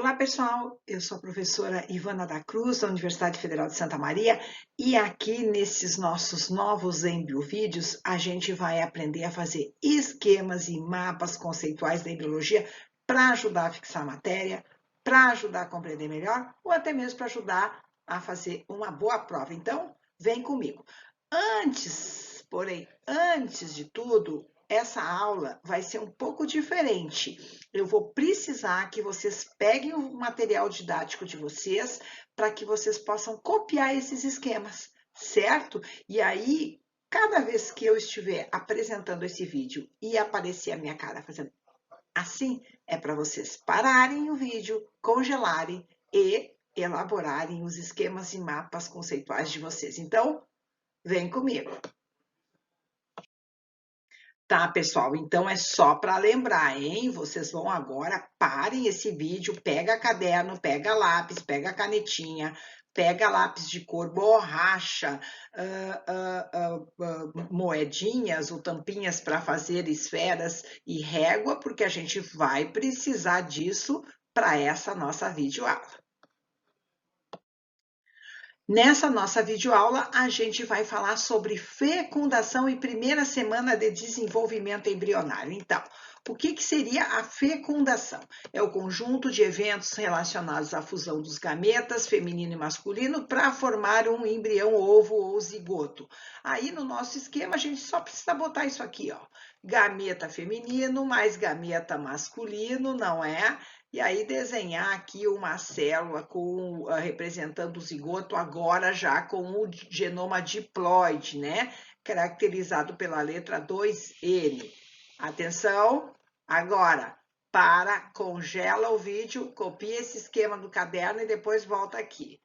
Olá, pessoal. Eu sou a professora Ivana da Cruz, da Universidade Federal de Santa Maria, e aqui nesses nossos novos embriovídeos, a gente vai aprender a fazer esquemas e mapas conceituais da embriologia para ajudar a fixar a matéria, para ajudar a compreender melhor, ou até mesmo para ajudar a fazer uma boa prova. Então, vem comigo. Antes de tudo, essa aula vai ser um pouco diferente. Eu vou precisar que vocês peguem o material didático de vocês para que vocês possam copiar esses esquemas, certo? E aí, cada vez que eu estiver apresentando esse vídeo e aparecer a minha cara fazendo assim, é para vocês pararem o vídeo, congelarem e elaborarem os esquemas e mapas conceituais de vocês. Então, vem comigo. Tá, pessoal? Então é só para lembrar, hein? Vocês vão agora, parem esse vídeo, pega caderno, pega lápis, pega canetinha, pega lápis de cor, borracha, moedinhas ou tampinhas para fazer esferas e régua, porque a gente vai precisar disso para essa nossa videoaula. Nessa nossa videoaula, a gente vai falar sobre fecundação e primeira semana de desenvolvimento embrionário. Então, o que seria a fecundação? É o conjunto de eventos relacionados à fusão dos gametas, feminino e masculino, para formar um embrião, ovo ou zigoto. Aí, no nosso esquema, a gente só precisa botar isso aqui, ó. Gameta feminino mais gameta masculino, não é? E aí desenhar aqui uma célula representando o zigoto agora já com o genoma diploide, né? Caracterizado pela letra 2N. Atenção, agora congela o vídeo, copia esse esquema do caderno e depois volta aqui.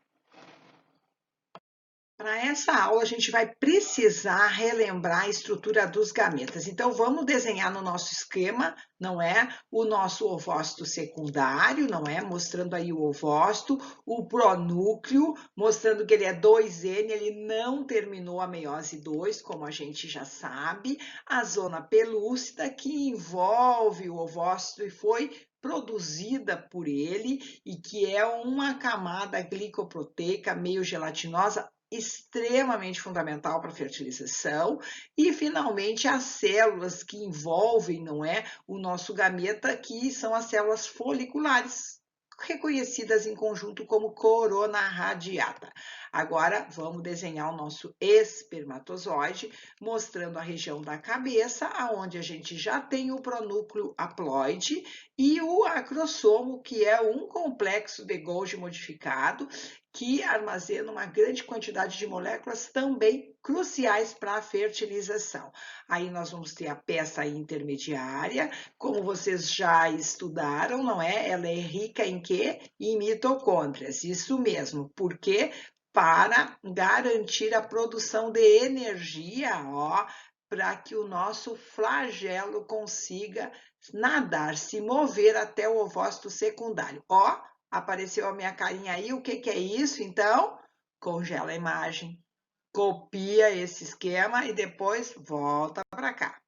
Para essa aula, a gente vai precisar relembrar a estrutura dos gametas. Então, vamos desenhar no nosso esquema, não é? O nosso ovócito secundário, não é? Mostrando aí o ovócito, o pronúcleo, mostrando que ele é 2N, ele não terminou a meiose 2, como a gente já sabe. A zona pelúcida, que envolve o ovócito e foi produzida por ele e que é uma camada glicoproteica meio gelatinosa, extremamente fundamental para a fertilização, e finalmente as células que envolvem, não é, o nosso gameta, que são as células foliculares, reconhecidas em conjunto como corona radiata. Agora vamos desenhar o nosso espermatozoide, mostrando a região da cabeça, aonde a gente já tem o pronúcleo haploide e o acrossomo, que é um complexo de Golgi modificado, que armazena uma grande quantidade de moléculas também cruciais para a fertilização. Aí nós vamos ter a peça intermediária, como vocês já estudaram, não é? Ela é rica em quê? Em mitocôndrias, isso mesmo, porque para garantir a produção de energia, ó, para que o nosso flagelo consiga nadar, se mover até o ovócito secundário. Ó, apareceu a minha carinha aí, o que é isso? Então, congela a imagem, copia esse esquema e depois volta para cá.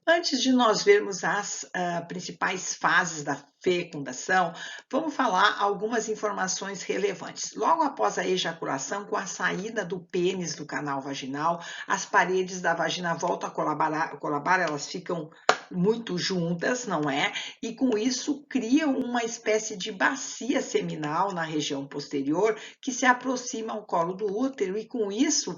Antes de nós vermos as principais fases da fecundação, vamos falar algumas informações relevantes. Logo após a ejaculação, com a saída do pênis do canal vaginal, as paredes da vagina voltam a colabar, elas ficam muito juntas, não é? E com isso cria uma espécie de bacia seminal na região posterior que se aproxima ao colo do útero e com isso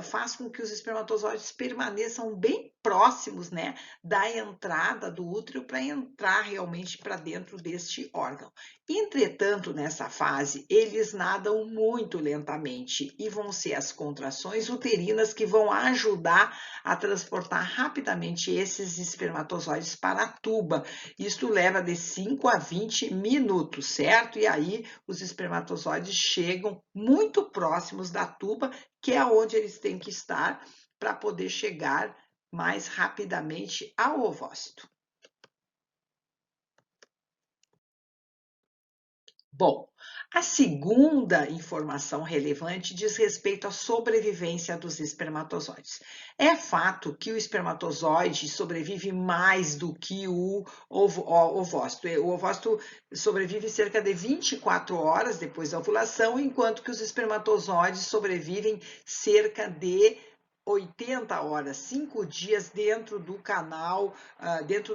faz com que os espermatozoides permaneçam bem próximos, né, da entrada do útero para entrar realmente para dentro deste órgão. Entretanto, nessa fase, eles nadam muito lentamente e vão ser as contrações uterinas que vão ajudar a transportar rapidamente esses espermatozoides para a tuba. Isto leva de 5 a 20 minutos, certo? E aí os espermatozoides chegam muito próximos da tuba, que é onde eles têm que estar para poder chegar mais rapidamente ao ovócito. Bom, A segunda informação relevante diz respeito à sobrevivência dos espermatozoides. É fato que o espermatozoide sobrevive mais do que o ovócito. O ovócito sobrevive cerca de 24 horas depois da ovulação, enquanto que os espermatozoides sobrevivem cerca de 80 horas, 5 dias dentro do canal, dentro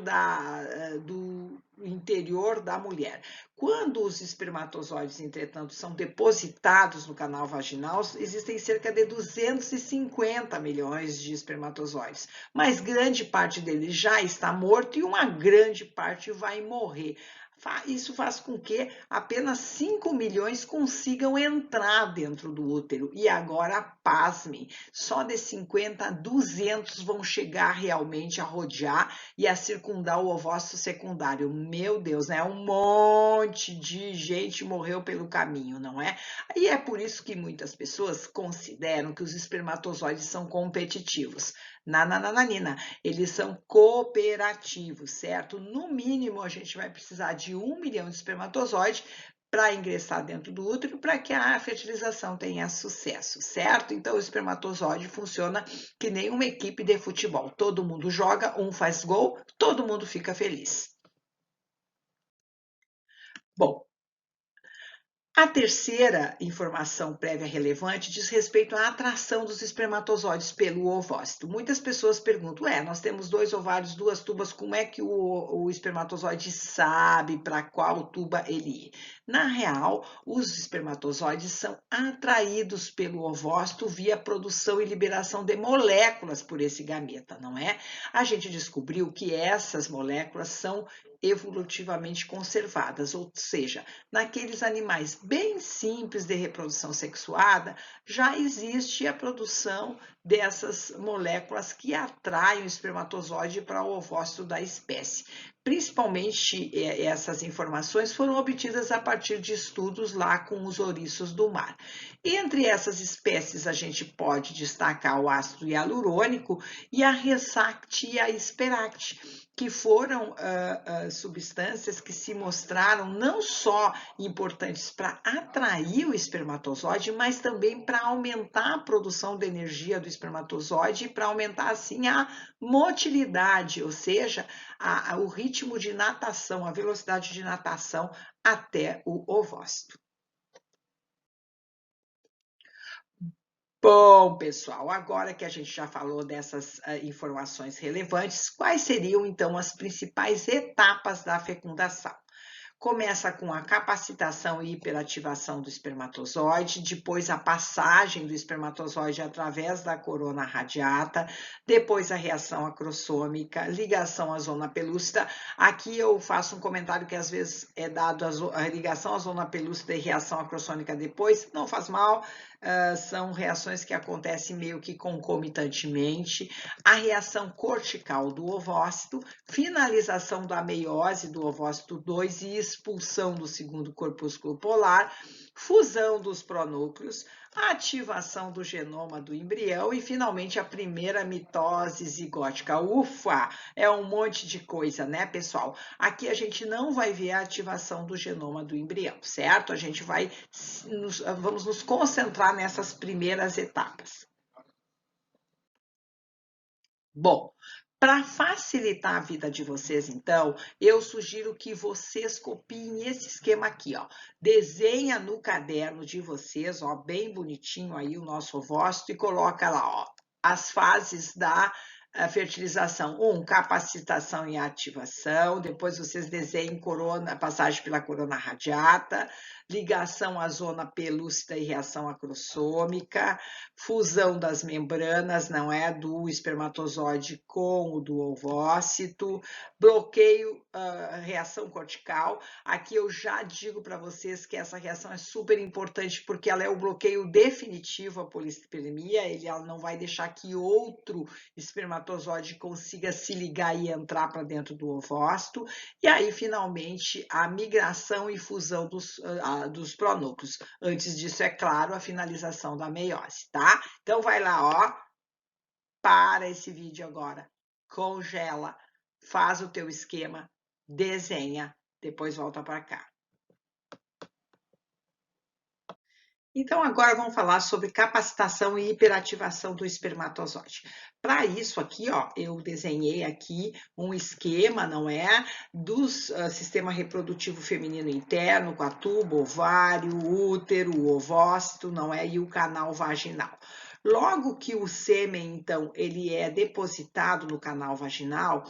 do interior da mulher. Quando os espermatozoides, entretanto, são depositados no canal vaginal, existem cerca de 250 milhões de espermatozoides, mas grande parte deles já está morto e uma grande parte vai morrer. Isso faz com que apenas 5 milhões consigam entrar dentro do útero. E agora, pasmem, só de 50 a 200 vão chegar realmente a rodear e a circundar o ovócito secundário. Meu Deus, né? Um monte de gente morreu pelo caminho, não é? E é por isso que muitas pessoas consideram que os espermatozoides são competitivos. Nananina, eles são cooperativos, certo? No mínimo, a gente vai precisar de 1 milhão de espermatozoides para ingressar dentro do útero para que a fertilização tenha sucesso, certo? Então, o espermatozoide funciona que nem uma equipe de futebol. Todo mundo joga, um faz gol, todo mundo fica feliz. Bom, a terceira informação prévia relevante diz respeito à atração dos espermatozoides pelo ovócito. Muitas pessoas perguntam, nós temos 2 ovários, 2 tubas, como é que o espermatozoide sabe para qual tuba ele ir? Na real, os espermatozoides são atraídos pelo ovócito via produção e liberação de moléculas por esse gameta, não é? A gente descobriu que essas moléculas são evolutivamente conservadas, ou seja, naqueles animais bem simples de reprodução sexuada, já existe a produção dessas moléculas que atraem o espermatozoide para o ovócito da espécie. Principalmente essas informações foram obtidas a partir de estudos lá com os ouriços do mar. Entre essas espécies, a gente pode destacar o ácido hialurônico e a Rhesactia esperacti, que foram substâncias que se mostraram não só importantes para atrair o espermatozoide, mas também para aumentar a produção de energia do espermatozoide e para aumentar, assim, a motilidade, ou seja, o ritmo de natação, a velocidade de natação até o ovócito. Bom, pessoal, agora que a gente já falou dessas informações relevantes, quais seriam então as principais etapas da fecundação? Começa com a capacitação e hiperativação do espermatozoide, depois a passagem do espermatozoide através da corona radiata, depois a reação acrossômica, ligação à zona pelúcida. Aqui eu faço um comentário que às vezes é dado a ligação à zona pelúcida e reação acrossômica depois, não faz mal, são reações que acontecem meio que concomitantemente. A reação cortical do ovócito, finalização da meiose do ovócito 2 e expulsão do segundo corpúsculo polar, fusão dos pronúcleos, ativação do genoma do embrião e, finalmente, a primeira mitose zigótica. Ufa! É um monte de coisa, né, pessoal? Aqui a gente não vai ver a ativação do genoma do embrião, certo? A gente vamos nos concentrar nessas primeiras etapas. Bom, para facilitar a vida de vocês, então, eu sugiro que vocês copiem esse esquema aqui, ó. Desenha no caderno de vocês, ó, bem bonitinho aí o nosso ovócito e coloca lá, ó, as fases da fertilização. Capacitação e ativação, depois vocês desenhem passagem pela corona radiata, ligação à zona pelúcida e reação acrossômica, fusão das membranas, não é, do espermatozoide com o do ovócito, bloqueio, reação cortical. Aqui eu já digo para vocês que essa reação é super importante porque ela é o bloqueio definitivo à polispermia, ela não vai deixar que outro espermatozoide consiga se ligar e entrar para dentro do ovócito. E aí, finalmente, a migração e fusão dos pronúcleos. Antes disso, é claro, a finalização da meiose, tá? Então, vai lá, ó, para esse vídeo agora, congela, faz o teu esquema, desenha, depois volta para cá. Então, agora vamos falar sobre capacitação e hiperativação do espermatozoide. Para isso aqui, ó, eu desenhei aqui um esquema, não é, do sistema reprodutivo feminino interno, com a tuba, ovário, útero, o ovócito, não é, e o canal vaginal. Logo que o sêmen, então, ele é depositado no canal vaginal,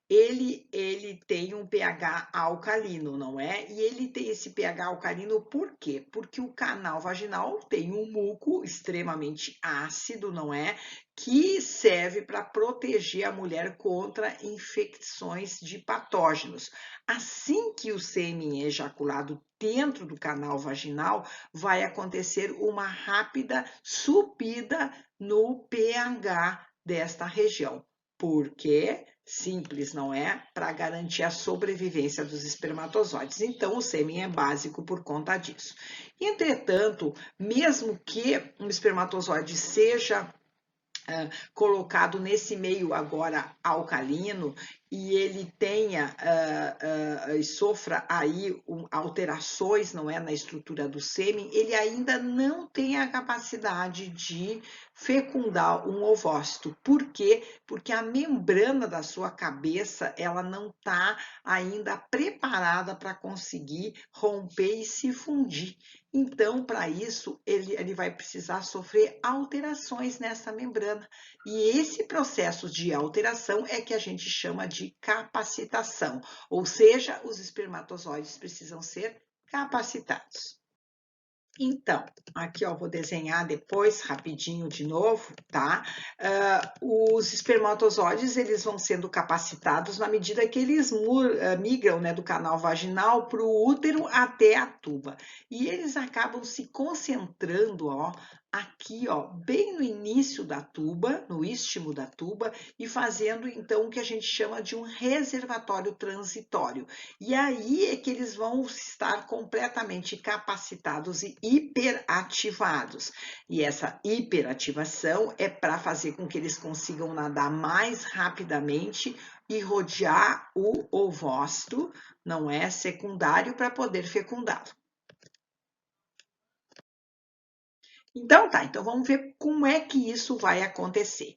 ele tem um pH alcalino, não é? E ele tem esse pH alcalino por quê? Porque o canal vaginal tem um muco extremamente ácido, não é? Que serve para proteger a mulher contra infecções de patógenos. Assim que o sêmen é ejaculado dentro do canal vaginal, vai acontecer uma rápida subida no pH desta região. Por quê? Simples, não é? Para garantir a sobrevivência dos espermatozoides. Então, o sêmen é básico por conta disso. Entretanto, mesmo que um espermatozoide seja colocado nesse meio agora alcalino e ele tenha e sofra aí alterações, não é, na estrutura do sêmen, ele ainda não tem a capacidade de fecundar um ovócito. Por quê? Porque a membrana da sua cabeça ela não está ainda preparada para conseguir romper e se fundir. Então, para isso, ele vai precisar sofrer alterações nessa membrana. E esse processo de alteração é que a gente chama de capacitação, ou seja, os espermatozoides precisam ser capacitados. Então, aqui ó, vou desenhar depois rapidinho de novo, tá? Os espermatozoides eles vão sendo capacitados na medida que eles migram, né, do canal vaginal para o útero até a tuba. E eles acabam se concentrando, ó, aqui, ó, bem no início da tuba, no istmo da tuba, e fazendo então o que a gente chama de um reservatório transitório. E aí é que eles vão estar completamente capacitados e hiperativados. E essa hiperativação é para fazer com que eles consigam nadar mais rapidamente e rodear o ovócito, não é secundário, para poder fecundá-lo. Então tá, então vamos ver como é que isso vai acontecer.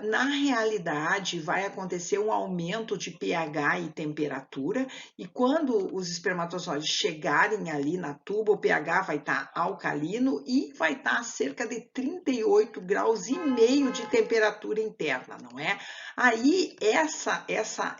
Na realidade, vai acontecer um aumento de pH e temperatura, e quando os espermatozoides chegarem ali na tuba, o pH vai estar alcalino e vai estar a cerca de 38 graus e meio de temperatura interna, não é? Aí,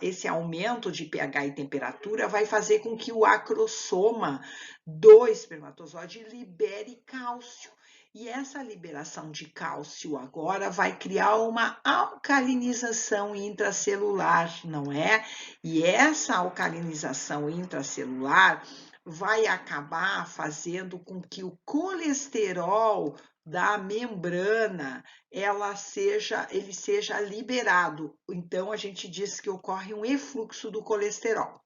esse aumento de pH e temperatura vai fazer com que o acrossoma do espermatozoide libere cálcio. E essa liberação de cálcio agora vai criar uma alcalinização intracelular, não é? E essa alcalinização intracelular vai acabar fazendo com que o colesterol da membrana ele seja liberado. Então a gente diz que ocorre um efluxo do colesterol.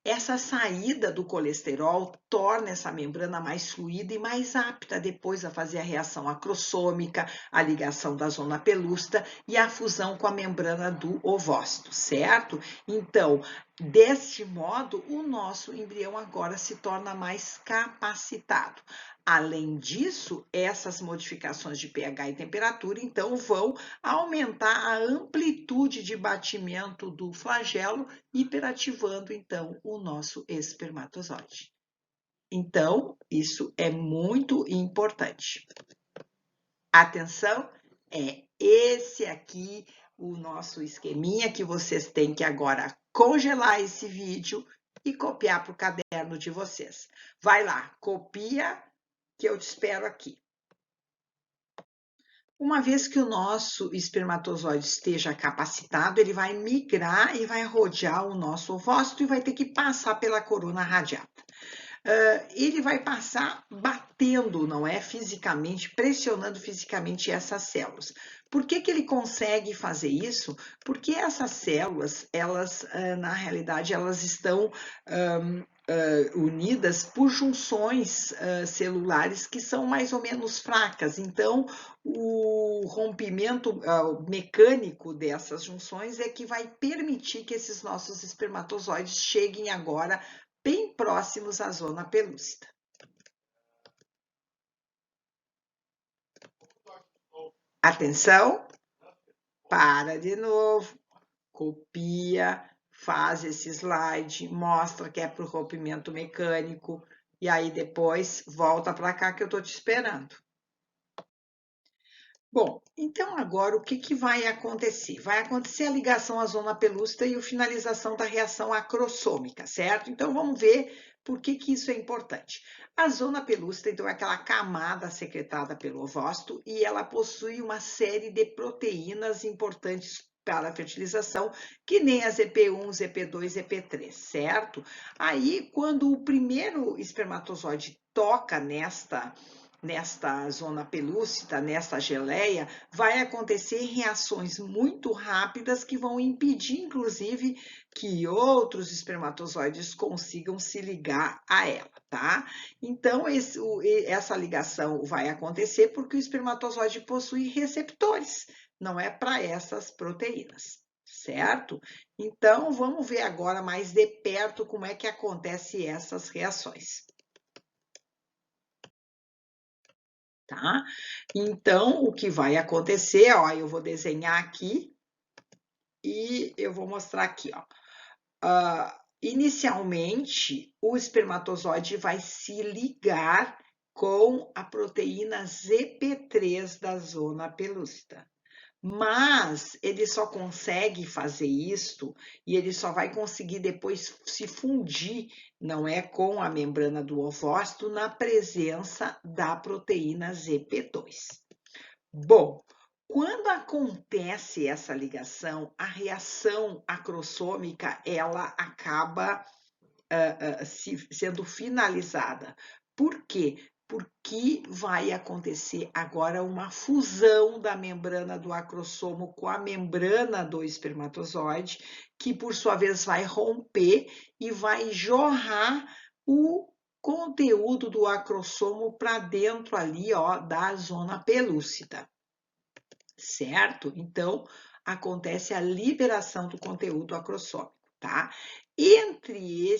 Essa saída do colesterol torna essa membrana mais fluida e mais apta depois a fazer a reação acrossômica, a ligação da zona pelúcida e a fusão com a membrana do ovócito, certo? Então, deste modo, o nosso embrião agora se torna mais capacitado. Além disso, essas modificações de pH e temperatura, então, vão aumentar a amplitude de batimento do flagelo, hiperativando, então, o nosso espermatozoide. Então, isso é muito importante. Atenção, é esse aqui o nosso esqueminha que vocês têm que agora congelar esse vídeo e copiar para o caderno de vocês. Vai lá, copia que eu te espero aqui. Uma vez que o nosso espermatozoide esteja capacitado, ele vai migrar e vai rodear o nosso ovócito e vai ter que passar pela corona radiata. Ele vai passar batendo, não é? Fisicamente, pressionando fisicamente essas células. Por que ele consegue fazer isso? Porque essas células, elas, na realidade, elas estão unidas por junções celulares que são mais ou menos fracas. Então, o rompimento mecânico dessas junções é que vai permitir que esses nossos espermatozoides cheguem agora bem próximos à zona pelúcida. Atenção, para de novo, copia, faz esse slide, mostra que é para o rompimento mecânico e aí depois volta para cá que eu estou te esperando. Bom, então agora o que vai acontecer? Vai acontecer a ligação à zona pelúcida e a finalização da reação acrossômica, certo? Então vamos ver por que isso é importante. A zona pelúcida, então, é aquela camada secretada pelo ovócito e ela possui uma série de proteínas importantes para a fertilização, que nem as EP1, EP2, EP3, certo? Aí, quando o primeiro espermatozoide toca nesta zona pelúcida, nessa geleia, vai acontecer reações muito rápidas que vão impedir, inclusive, que outros espermatozoides consigam se ligar a ela, tá? Então, essa ligação vai acontecer porque o espermatozoide possui receptores, não é para essas proteínas, certo? Então, vamos ver agora mais de perto como é que acontecem essas reações. Tá? Então, o que vai acontecer, ó, eu vou desenhar aqui e eu vou mostrar aqui, ó. Inicialmente, o espermatozoide vai se ligar com a proteína ZP3 da zona pelúcida. Mas ele só consegue fazer isto e ele só vai conseguir depois se fundir, não é, com a membrana do ovócito na presença da proteína ZP2. Bom, quando acontece essa ligação, a reação acrossômica ela acaba sendo finalizada. Por quê? Porque vai acontecer agora uma fusão da membrana do acrossomo com a membrana do espermatozoide, que por sua vez vai romper e vai jorrar o conteúdo do acrossomo para dentro ali, ó, da zona pelúcida, certo? Então, acontece a liberação do conteúdo acrossômico, tá? Entre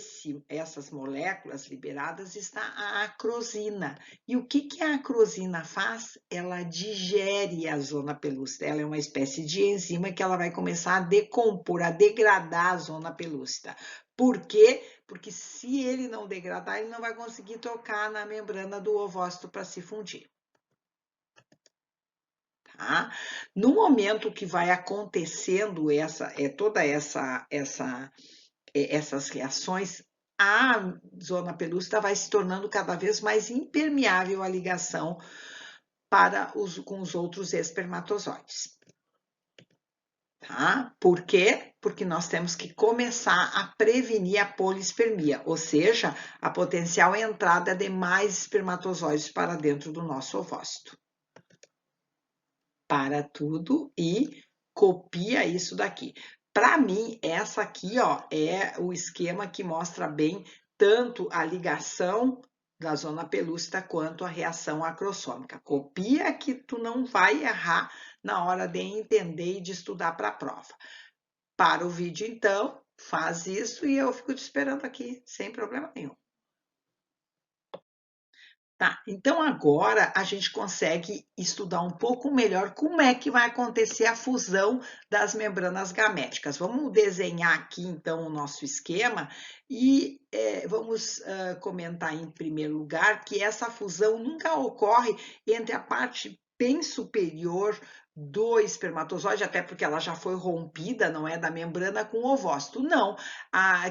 essas moléculas liberadas está a acrosina. E o que a acrosina faz? Ela digere a zona pelúcida. Ela é uma espécie de enzima que ela vai começar a decompor, a degradar a zona pelúcida. Por quê? Porque se ele não degradar, ele não vai conseguir tocar na membrana do ovócito para se fundir. Tá? No momento que vai acontecendo essas reações, a zona pelúcida vai se tornando cada vez mais impermeável à ligação com os outros espermatozoides. Tá? Por quê? Porque nós temos que começar a prevenir a polispermia, ou seja, a potencial entrada de mais espermatozoides para dentro do nosso ovócito. Para tudo e copia isso daqui. Para mim, essa aqui, ó, é o esquema que mostra bem tanto a ligação da zona pelúcida quanto a reação acrossômica. Copia que tu não vai errar na hora de entender e de estudar para a prova. Para o vídeo, então, faz isso e eu fico te esperando aqui, sem problema nenhum. Tá, então agora a gente consegue estudar um pouco melhor como é que vai acontecer a fusão das membranas gaméticas. Vamos desenhar aqui então o nosso esquema e vamos comentar em primeiro lugar que essa fusão nunca ocorre entre a parte bem superior do espermatozoide, até porque ela já foi rompida, não é, da membrana com o ovócito. Não,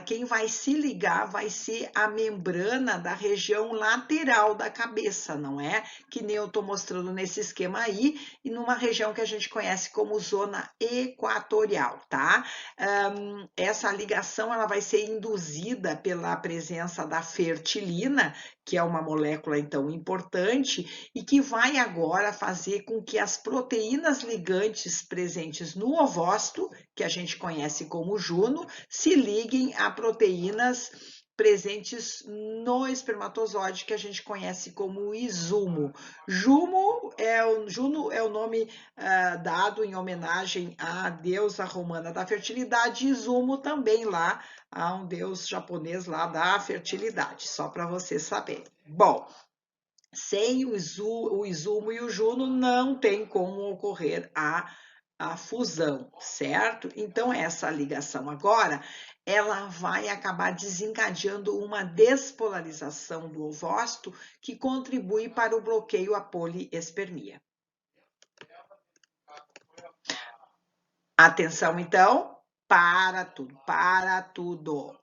quem vai se ligar vai ser a membrana da região lateral da cabeça, não é? Que nem eu estou mostrando nesse esquema aí, e numa região que a gente conhece como zona equatorial, tá? Essa ligação ela vai ser induzida pela presença da fertilina, que é uma molécula, então, importante, e que vai agora fazer com que as proteínas ligantes presentes no ovócito, que a gente conhece como Juno, se liguem a proteínas presentes no espermatozoide, que a gente conhece como izumo. Juno é o nome dado em homenagem à deusa romana da fertilidade, e izumo também lá a um deus japonês lá da fertilidade, só para você saber. Bom, Sem o isumo e o juno, não tem como ocorrer a fusão, certo? Então, essa ligação agora, ela vai acabar desencadeando uma despolarização do ovócito que contribui para o bloqueio à poliespermia. Atenção, então, para tudo.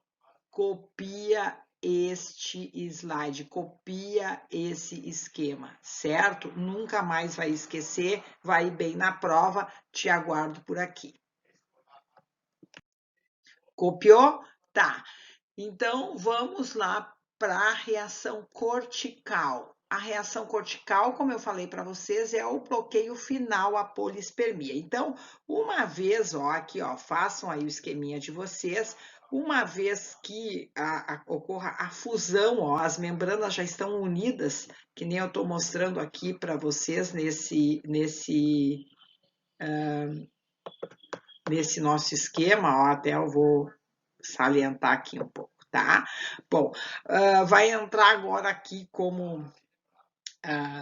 Copia este slide, copia esse esquema, certo? Nunca mais vai esquecer, vai bem na prova, te aguardo por aqui. Copiou? Tá. Então, vamos lá para a reação cortical. A reação cortical, como eu falei para vocês, é o bloqueio final à poliespermia. Então, uma vez, ó, aqui, ó, façam aí o esqueminha de vocês. Uma vez que ocorra a fusão, ó, as membranas já estão unidas, que nem eu estou mostrando aqui para vocês nesse nosso esquema, ó, até eu vou salientar aqui um pouco, tá? Bom, vai entrar agora aqui como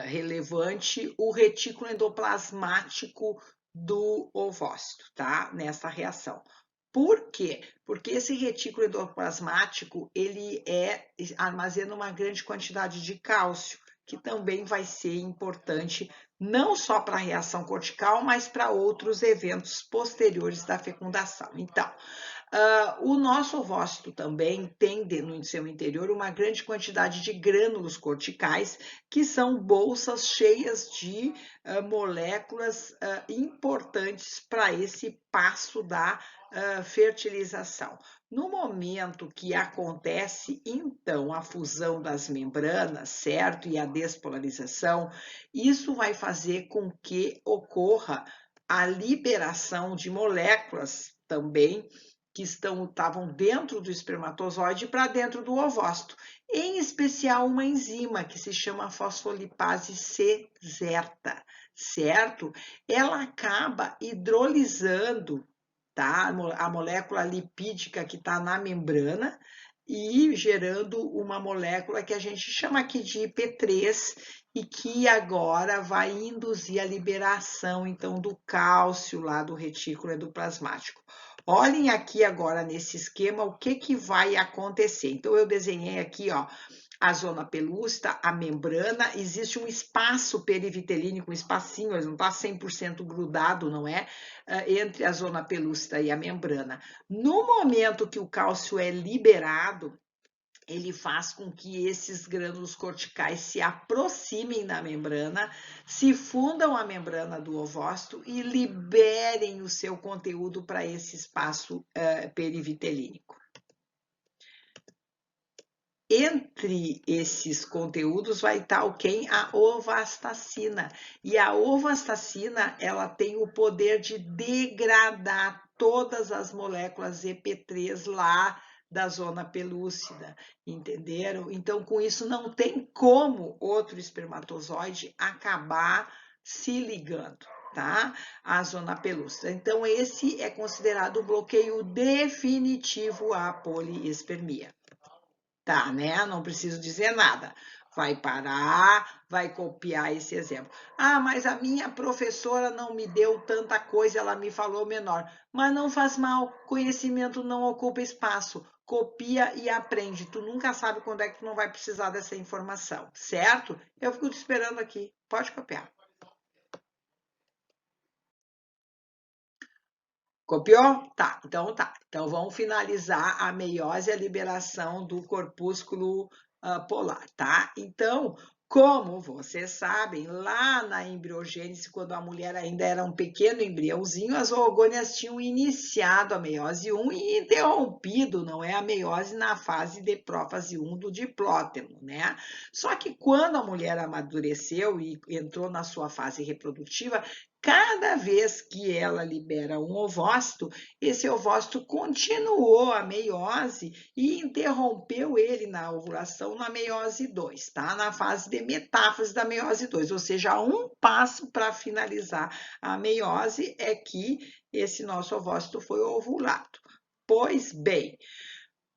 relevante o retículo endoplasmático do ovócito, tá? Nessa reação. Por quê? Porque esse retículo endoplasmático, ele armazena uma grande quantidade de cálcio, que também vai ser importante não só para a reação cortical, mas para outros eventos posteriores da fecundação. Então, o nosso ovócito também tem no seu interior uma grande quantidade de grânulos corticais, que são bolsas cheias de moléculas importantes para esse passo da fertilização. No momento que acontece, então, a fusão das membranas, certo? E a despolarização, isso vai fazer com que ocorra a liberação de moléculas também que estavam dentro do espermatozoide para dentro do ovócito, em especial uma enzima que se chama fosfolipase C-zerta, certo? Ela acaba hidrolisando, tá? A molécula lipídica que está na membrana e gerando uma molécula que a gente chama aqui de IP3 e que agora vai induzir a liberação, então, do cálcio lá do retículo endoplasmático. Olhem aqui agora nesse esquema o que vai acontecer. Então, eu desenhei aqui, ó, a zona pelúcida, a membrana, existe um espaço perivitelínico, um espacinho, ele não está 100% grudado, não é? Entre a zona pelúcida e a membrana. No momento que o cálcio é liberado, ele faz com que esses grânulos corticais se aproximem da membrana, se fundam à membrana do ovócito e liberem o seu conteúdo para esse espaço perivitelínico. Entre esses conteúdos vai estar a ovastacina. E a ovastacina, ela tem o poder de degradar todas as moléculas EP3 lá da zona pelúcida, entenderam? Então, com isso, não tem como outro espermatozoide acabar se ligando, tá? À zona pelúcida. Então, esse é considerado o bloqueio definitivo à poliespermia. Tá, né? Não preciso dizer nada. Vai parar, vai copiar esse exemplo. Ah, mas a minha professora não me deu tanta coisa, ela me falou menor. Mas não faz mal, conhecimento não ocupa espaço. Copia e aprende. Tu nunca sabe quando é que tu não vai precisar dessa informação, certo? Eu fico te esperando aqui. Pode copiar. Copiou? Tá, então tá. Então vamos finalizar a meiose e a liberação do corpúsculo polar, tá? Então, como vocês sabem, lá na embriogênese, quando a mulher ainda era um pequeno embriãozinho, as oogônias tinham iniciado a meiose 1 e interrompido, não é, a meiose na fase de prófase 1 do diplóteno, né? Só que quando a mulher amadureceu e entrou na sua fase reprodutiva, cada vez que ela libera um ovócito, esse ovócito continuou a meiose e interrompeu ele na ovulação na meiose 2, tá? Na fase de metáfase da meiose 2, ou seja, um passo para finalizar a meiose é que esse nosso ovócito foi ovulado. Pois bem,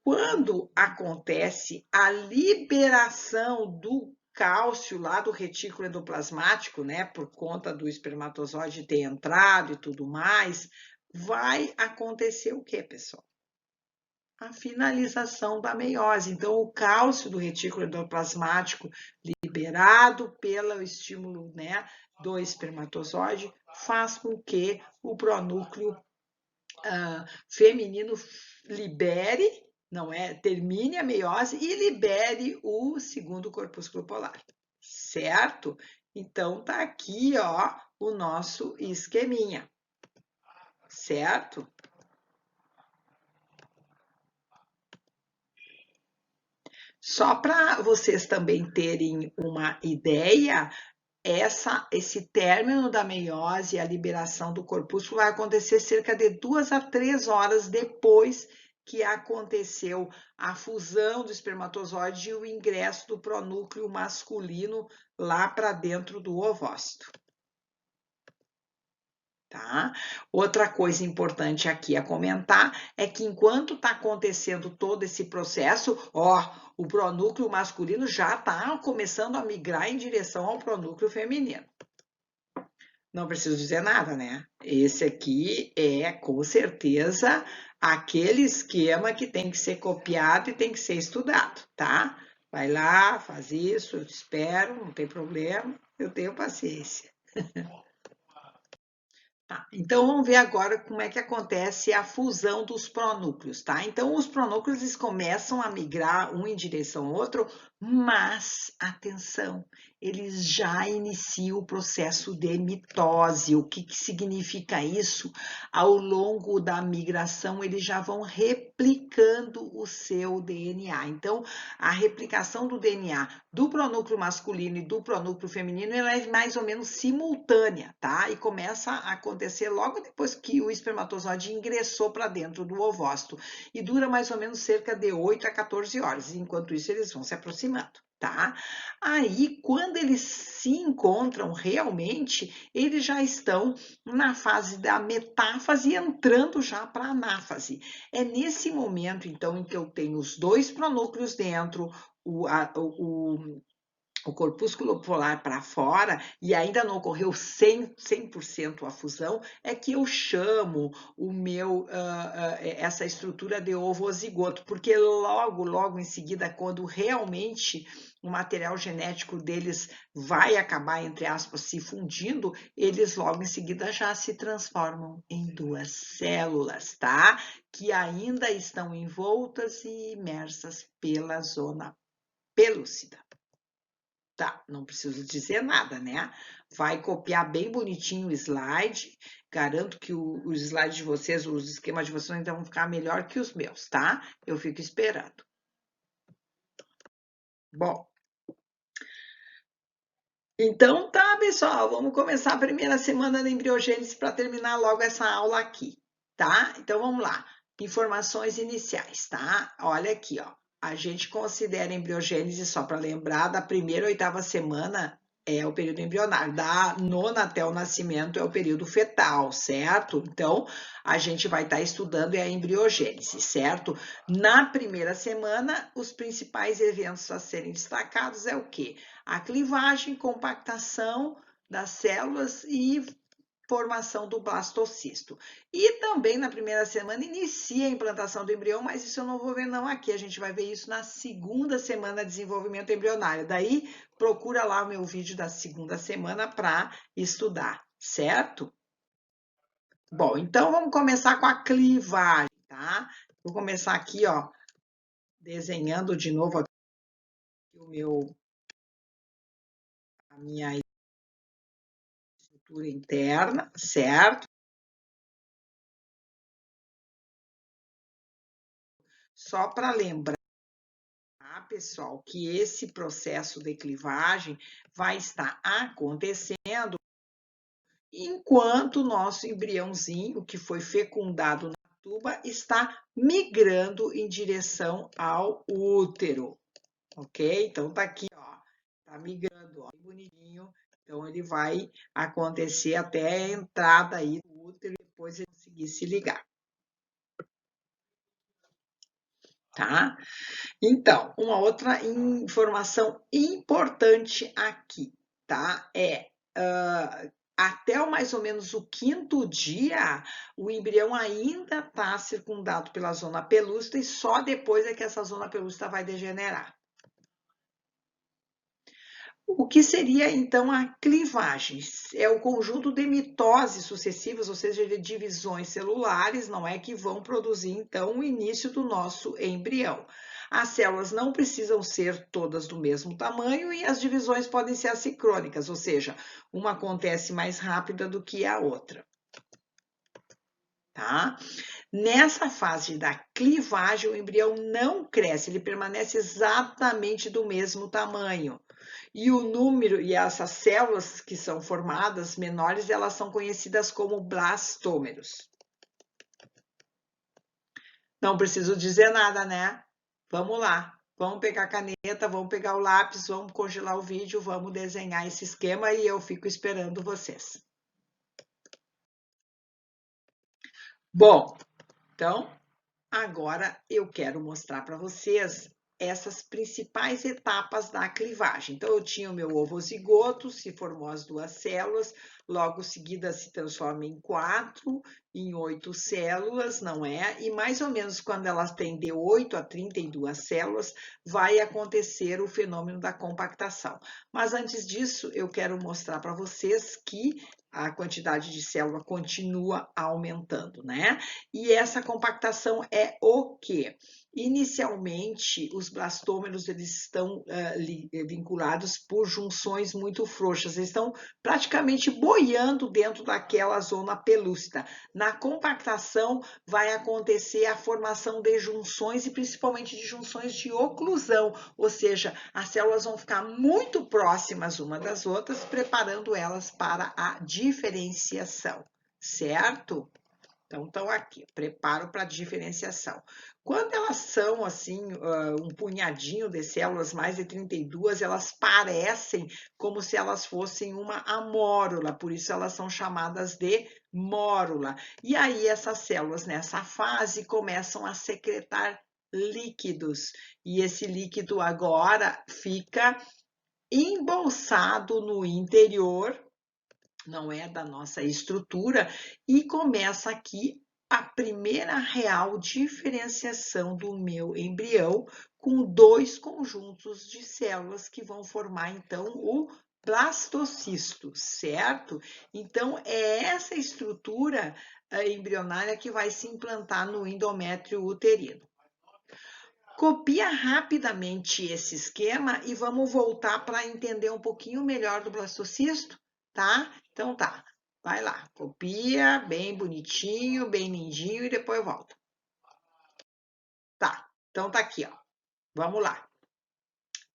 quando acontece a liberação do cálcio lá do retículo endoplasmático, né, por conta do espermatozoide ter entrado e tudo mais, vai acontecer o quê, pessoal? A finalização da meiose. Então, o cálcio do retículo endoplasmático liberado pelo estímulo, né, do espermatozoide faz com que o pronúcleo feminino libere, não é, termine a meiose e libere o segundo corpúsculo polar, certo? Então tá aqui, ó, o nosso esqueminha, certo? Só para vocês também terem uma ideia, esse término da meiose e a liberação do corpúsculo vai acontecer cerca de 2 a 3 horas depois que aconteceu a fusão do espermatozoide e o ingresso do pronúcleo masculino lá para dentro do ovócito. Tá? Outra coisa importante aqui a comentar é que enquanto está acontecendo todo esse processo, ó, o pronúcleo masculino já está começando a migrar em direção ao pronúcleo feminino. Não preciso dizer nada, né? Esse aqui é, com certeza, aquele esquema que tem que ser copiado e tem que ser estudado, tá? Vai lá, faz isso, eu te espero, não tem problema, eu tenho paciência. Tá, então vamos ver agora como é que acontece a fusão dos pronúcleos, tá? Então os pronúcleos eles começam a migrar um em direção ao outro, mas atenção, eles já iniciam o processo de mitose. O que significa isso? Ao longo da migração, eles já vão replicando o seu DNA. Então, a replicação do DNA do pronúcleo masculino e do pronúcleo feminino ela é mais ou menos simultânea, tá? E começa a acontecer logo depois que o espermatozoide ingressou para dentro do ovócito e dura mais ou menos cerca de 8 a 14 horas. Enquanto isso, eles vão se aproximando, tá? Aí, quando eles se encontram realmente, eles já estão na fase da metáfase, entrando já para a anáfase. É nesse momento, então, em que eu tenho os dois pronúcleos dentro, o corpúsculo polar para fora e ainda não ocorreu 100% a fusão, é que eu chamo essa estrutura de ovozigoto, porque logo em seguida, quando realmente o material genético deles vai acabar, entre aspas, se fundindo, eles logo em seguida já se transformam em duas células, tá? Que ainda estão envoltas e imersas pela zona pelúcida. Tá, não preciso dizer nada, né? Vai copiar bem bonitinho o slide. Garanto que os slides de vocês, os esquemas de vocês ainda vão ficar melhor que os meus, tá? Eu fico esperando. Bom. Então tá, pessoal, vamos começar a primeira semana da embriogênese para terminar logo essa aula aqui, tá? Então vamos lá. Informações iniciais, tá? Olha aqui, ó. A gente considera a embriogênese, só para lembrar, da primeira ou oitava semana é o período embrionário, da nona até o nascimento é o período fetal, certo? Então, a gente vai estar estudando a embriogênese, certo? Na primeira semana, os principais eventos a serem destacados é o quê? A clivagem, compactação das células e formação do blastocisto. E também na primeira semana inicia a implantação do embrião, mas isso eu não vou ver não aqui, a gente vai ver isso na segunda semana de desenvolvimento embrionário. Daí procura lá o meu vídeo da segunda semana para estudar, certo? Bom, então vamos começar com a clivagem, tá? Vou começar aqui, ó, desenhando de novo aqui a minha estrutura interna, certo? Só para lembrar, pessoal, que esse processo de clivagem vai estar acontecendo enquanto o nosso embriãozinho, que foi fecundado na tuba, está migrando em direção ao útero, ok? Então, tá aqui, ó, tá migrando, ó, bonitinho. Então, ele vai acontecer até a entrada aí do útero e depois ele conseguir se ligar. tá? Então, uma outra informação importante aqui, tá? Até mais ou menos o 5º dia, o embrião ainda está circundado pela zona pelúcida e só depois é que essa zona pelúcida vai degenerar. O que seria, então, a clivagem? É o conjunto de mitoses sucessivas, ou seja, de divisões celulares, não é, que vão produzir, então, o início do nosso embrião. As células não precisam ser todas do mesmo tamanho e as divisões podem ser assincrônicas, ou seja, uma acontece mais rápida do que a outra. Tá? Nessa fase da clivagem, o embrião não cresce, ele permanece exatamente do mesmo tamanho. E o número e essas células que são formadas menores, elas são conhecidas como blastômeros. Não preciso dizer nada, né? Vamos lá. Vamos pegar a caneta, vamos pegar o lápis, vamos congelar o vídeo, vamos desenhar esse esquema e eu fico esperando vocês. Bom, então agora eu quero mostrar para vocês essas principais etapas da clivagem. Então, eu tinha o meu ovozigoto, se formou as 2 células, logo seguida se transforma em 4, em 8 células, não é? E mais ou menos quando elas têm de 8 a 32 células, vai acontecer o fenômeno da compactação. Mas antes disso, eu quero mostrar para vocês que a quantidade de célula continua aumentando, né? E essa compactação é o quê? Inicialmente, os blastômeros eles estão vinculados por junções muito frouxas, eles estão praticamente boiando dentro daquela zona pelúcida. Na compactação, vai acontecer a formação de junções e principalmente de junções de oclusão, ou seja, as células vão ficar muito próximas uma das outras, preparando elas para a diferenciação, certo? Então, estão aqui, preparo para diferenciação. Quando elas são, assim, um punhadinho de células, mais de 32, elas parecem como se elas fossem uma amórula, por isso elas são chamadas de mórula. E aí, essas células, nessa fase, começam a secretar líquidos. E esse líquido agora fica embolsado no interior, não é, da nossa estrutura, e começa aqui a primeira real diferenciação do meu embrião com 2 conjuntos de células que vão formar, então, o blastocisto, certo? Então, é essa estrutura embrionária que vai se implantar no endométrio uterino. Copia rapidamente esse esquema e vamos voltar para entender um pouquinho melhor do blastocisto, tá? Então tá, vai lá, copia bem bonitinho, bem lindinho e depois volta. Tá, então tá aqui, ó. Vamos lá.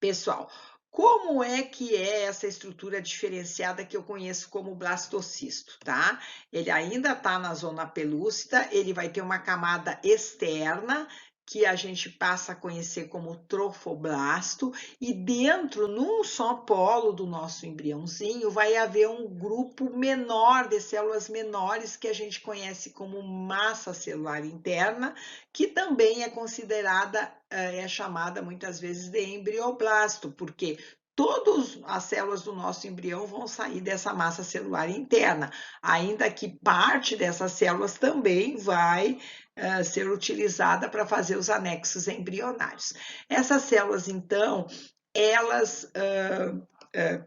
Pessoal, como é que é essa estrutura diferenciada que eu conheço como blastocisto, tá? Ele ainda tá na zona pelúcida, ele vai ter uma camada externa que a gente passa a conhecer como trofoblasto, e dentro, num só polo do nosso embriãozinho, vai haver um grupo menor de células menores que a gente conhece como massa celular interna, que também é considerada, é chamada muitas vezes de embrioblasto, porque todas as células do nosso embrião vão sair dessa massa celular interna, ainda que parte dessas células também vai ser utilizada para fazer os anexos embrionários. Essas células, então, elas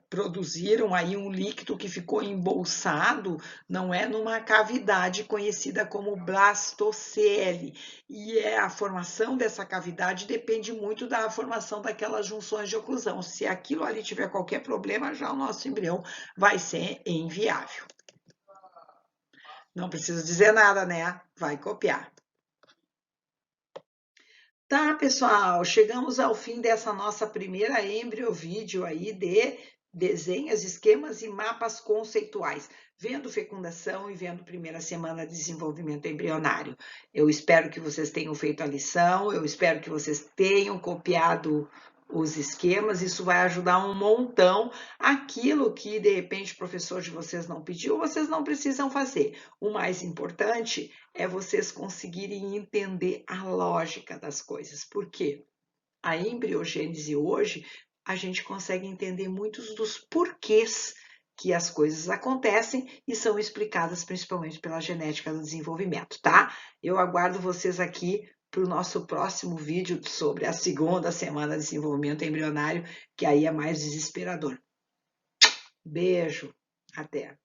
produziram aí um líquido que ficou embolsado, não é, numa cavidade conhecida como blastocele, e a formação dessa cavidade depende muito da formação daquelas junções de oclusão. Se aquilo ali tiver qualquer problema, já o nosso embrião vai ser inviável. Não preciso dizer nada, né? Vai copiar. Tá, pessoal, chegamos ao fim dessa nossa primeira embriovídeo aí de desenhos, esquemas e mapas conceituais, vendo fecundação e vendo primeira semana de desenvolvimento embrionário. Eu espero que vocês tenham feito a lição, eu espero que vocês tenham copiado os esquemas, isso vai ajudar um montão. Aquilo que de repente o professor de vocês não pediu, vocês não precisam fazer. O mais importante é vocês conseguirem entender a lógica das coisas. Por quê? A embriogênese hoje, a gente consegue entender muitos dos porquês que as coisas acontecem e são explicadas principalmente pela genética do desenvolvimento, tá? Eu aguardo vocês aqui para o nosso próximo vídeo sobre a segunda semana de desenvolvimento embrionário, que aí é mais desesperador. Beijo, até!